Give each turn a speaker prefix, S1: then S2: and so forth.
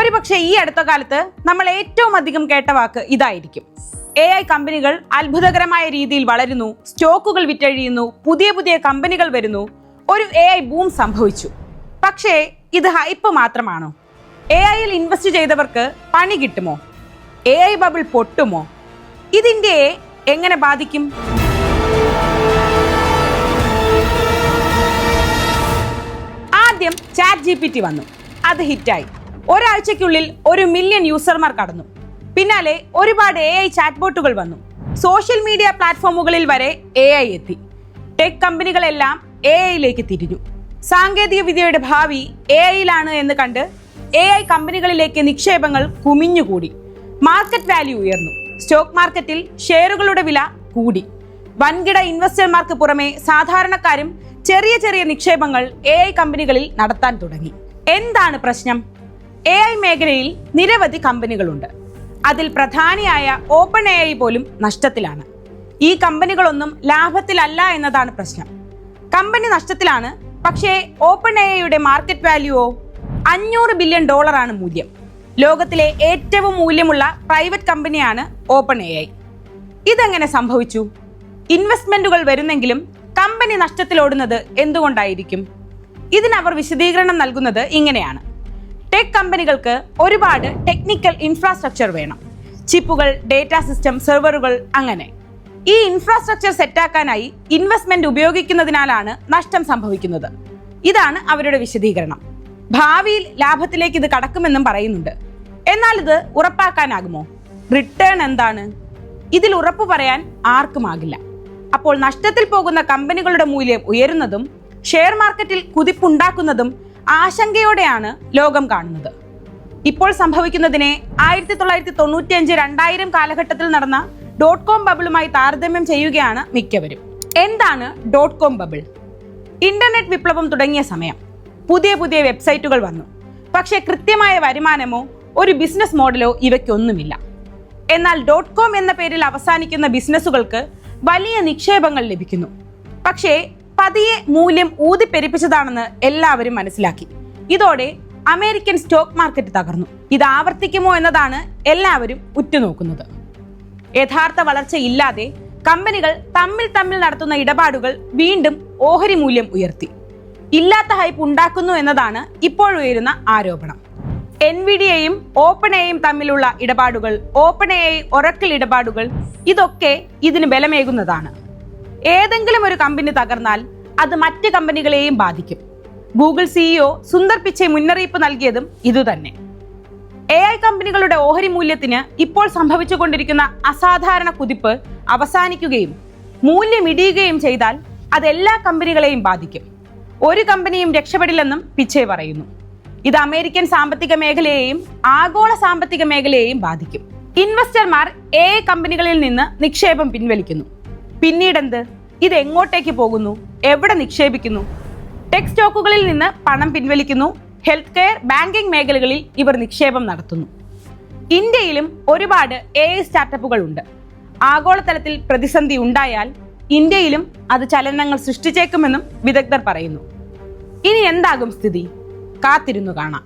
S1: ഒരുപക്ഷെ ഈ അടുത്ത കാലത്ത് നമ്മൾ ഏറ്റവും അധികം കേട്ട വാക്ക് ഇതായിരിക്കും. AI കമ്പനികൾ അത്ഭുതകരമായ രീതിയിൽ വളരുന്നു, സ്റ്റോക്കുകൾ വിറ്റഴിയുന്നു, പുതിയ പുതിയ കമ്പനികൾ വരുന്നു, ഒരു AI ബൂം സംഭവിച്ചു. പക്ഷേ ഇത് ഹൈപ്പ് മാത്രമാണോ? AI-യിൽ ഇൻവെസ്റ്റ് ചെയ്തവർക്ക് പണി കിട്ടുമോ? AI ബബിൾ പൊട്ടുമോ? ഇതിന്റെ എങ്ങനെ ബാധിക്കും? ആദ്യം ChatGPT വന്നു. അത് ഹിറ്റായി. ഒരാഴ്ചയ്ക്കുള്ളിൽ 1 മില്യൺ യൂസർമാർ കടന്നു. പിന്നാലെ ഒരുപാട് AI ചാറ്റ്ബോട്ടുകൾ വന്നു. സോഷ്യൽ മീഡിയ പ്ലാറ്റ്ഫോമുകളിൽ വരെ AI എത്തി. ടെക് കമ്പനികളെല്ലാം AI-യിലേക്ക് തിരിഞ്ഞു. സാങ്കേതിക വിദ്യയുടെ ഭാവി AI-യിലാണ് എന്ന് കണ്ട് AI കമ്പനികളിലേക്ക് നിക്ഷേപങ്ങൾ കുമിഞ്ഞുകൂടി. മാർക്കറ്റ് വാല്യൂ ഉയർന്നു. സ്റ്റോക്ക് മാർക്കറ്റിൽ ഷെയറുകളുടെ വില കൂടി. വൻകിട ഇൻവെസ്റ്റർമാർക്ക് പുറമെ സാധാരണക്കാരും ചെറിയ ചെറിയ നിക്ഷേപങ്ങൾ AI കമ്പനികളിൽ നടത്താൻ തുടങ്ങി. എന്താണ് പ്രശ്നം? AI മേഖലയിൽ നിരവധി കമ്പനികളുണ്ട്. അതിൽ പ്രധാനിയായ OpenAI പോലും നഷ്ടത്തിലാണ്. ഈ കമ്പനികളൊന്നും ലാഭത്തിലല്ല എന്നതാണ് പ്രശ്നം. കമ്പനി നഷ്ടത്തിലാണ്, പക്ഷേ OpenAIയുടെ മാർക്കറ്റ് വാല്യൂവോ $500 ബില്യൺ ആണ് മൂല്യം. ലോകത്തിലെ ഏറ്റവും മൂല്യമുള്ള പ്രൈവറ്റ് കമ്പനിയാണ് OpenAI. ഇതെങ്ങനെ സംഭവിച്ചു? ഇൻവെസ്റ്റ്മെന്റുകൾ വരുന്നെങ്കിലും കമ്പനി നഷ്ടത്തിലോടുന്നത് എന്തുകൊണ്ടായിരിക്കും? ഇതിനവർ വിശദീകരണം നൽകുന്നത് ഇങ്ങനെയാണ്. ടെക് കമ്പനികൾക്ക് ഒരുപാട് ടെക്നിക്കൽ ഇൻഫ്രാസ്ട്രക്ചർ വേണം. ചിപ്പുകൾ, ഡേറ്റാ സിസ്റ്റം, സെർവറുകൾ, അങ്ങനെ. ഈ ഇൻഫ്രാസ്ട്രക്ചർ സെറ്റാക്കാനായി ഇൻവെസ്റ്റ്മെന്റ് ഉപയോഗിക്കുന്നതിനാലാണ് നഷ്ടം സംഭവിക്കുന്നത്. ഇതാണ് അവരുടെ വിശദീകരണം. ഭാവിയിൽ ലാഭത്തിലേക്ക് ഇത് കടക്കുമെന്നും പറയുന്നുണ്ട്. എന്നാൽ ഇത് ഉറപ്പാക്കാനാകുമോ? റിട്ടേൺ എന്താണ്? ഇതിൽ ഉറപ്പു പറയാൻ ആർക്കുമാകില്ല. അപ്പോൾ നഷ്ടത്തിൽ പോകുന്ന കമ്പനികളുടെ മൂല്യം ഉയരുന്നതും ഷെയർ മാർക്കറ്റിൽ കുതിപ്പുണ്ടാക്കുന്നതും ആശങ്കയോടെയാണ് ലോകം കാണുന്നത്. ഇപ്പോൾ സംഭവിക്കുന്നതിനെ 1995-2000 കാലഘട്ടത്തിൽ നടന്ന .com ബബിളുമായി താരതമ്യം ചെയ്യുകയാണ് മിക്കവരും. എന്താണ് .com ബബിൾ? ഇന്റർനെറ്റ് വിപ്ലവം തുടങ്ങിയ സമയം. പുതിയ പുതിയ വെബ്സൈറ്റുകൾ വന്നു. പക്ഷേ കൃത്യമായ വരുമാനമോ ഒരു ബിസിനസ് മോഡലോ ഇവയ്ക്കൊന്നുമില്ല. എന്നാൽ .com എന്ന പേരിൽ അവസാനിക്കുന്ന ബിസിനസ്സുകൾക്ക് വലിയ നിക്ഷേപങ്ങൾ ലഭിക്കുന്നു. പക്ഷേ പതിയെ മൂല്യം ഊതിപ്പെരിപ്പിച്ചതാണെന്ന് എല്ലാവരും മനസ്സിലാക്കി. ഇതോടെ അമേരിക്കൻ സ്റ്റോക്ക് മാർക്കറ്റ് തകർന്നു. ഇത് ആവർത്തിക്കുമോ എന്നതാണ് എല്ലാവരും ഉറ്റുനോക്കുന്നത്. യഥാർത്ഥ വളർച്ച ഇല്ലാതെ കമ്പനികൾ തമ്മിൽ നടത്തുന്ന ഇടപാടുകൾ വീണ്ടും ഓഹരി മൂല്യം ഉയർത്തി. ഇല്ലാത്ത ഹൈപ്പ് ഉണ്ടാക്കുന്നു എന്നതാണ് ഇപ്പോഴുയരുന്ന ആരോപണം. NVIDIA-യും OpenAI-യും തമ്മിലുള്ള ഇടപാടുകൾ, OpenAI ഒറക്കിൾ ഇടപാടുകൾ, ഇതൊക്കെ ഇതിന് ബലമേകുന്നതാണ്. ഏതെങ്കിലും ഒരു കമ്പനി തകർന്നാൽ അത് മറ്റ് കമ്പനികളെയും ബാധിക്കും. ഗൂഗിൾ CEO സുന്ദർ പിച്ചൈ മുന്നറിയിപ്പ് നൽകിയതും ഇതുതന്നെ. AI കമ്പനികളുടെ ഓഹരി മൂല്യത്തിന് ഇപ്പോൾ സംഭവിച്ചുകൊണ്ടിരിക്കുന്ന അസാധാരണ കുതിപ്പ് അവസാനിക്കുകയും മൂല്യം ഇടിയുകയും ചെയ്താൽ അത് എല്ലാ കമ്പനികളെയും ബാധിക്കും. ഒരു കമ്പനിയും രക്ഷപ്പെടില്ലെന്നും പിച്ചൈ പറയുന്നു. ഇത് അമേരിക്കൻ സാമ്പത്തിക മേഖലയെയും ആഗോള സാമ്പത്തിക മേഖലയെയും ബാധിക്കും. ഇൻവെസ്റ്റർമാർ AI കമ്പനികളിൽ നിന്ന് നിക്ഷേപം പിൻവലിക്കുന്നു. പിന്നീടെന്ത്? ഇത് എങ്ങോട്ടേക്ക് പോകുന്നു? എവിടെ നിക്ഷേപിക്കുന്നു? ടെക് സ്റ്റോക്കുകളിൽ നിന്ന് പണം പിൻവലിക്കുന്നു. ഹെൽത്ത് കെയർ, ബാങ്കിംഗ് മേഖലകളിൽ ഇവർ നിക്ഷേപം നടത്തുന്നു. ഇന്ത്യയിലും ഒരുപാട് AI സ്റ്റാർട്ടപ്പുകൾ ഉണ്ട്. ആഗോളതലത്തിൽ പ്രതിസന്ധി ഉണ്ടായാൽ ഇന്ത്യയിലും അത് ചലനങ്ങൾ സൃഷ്ടിച്ചേക്കുമെന്നും വിദഗ്ധർ പറയുന്നു. ഇനി എന്താകും സ്ഥിതി? കാത്തിരുന്നു കാണാം.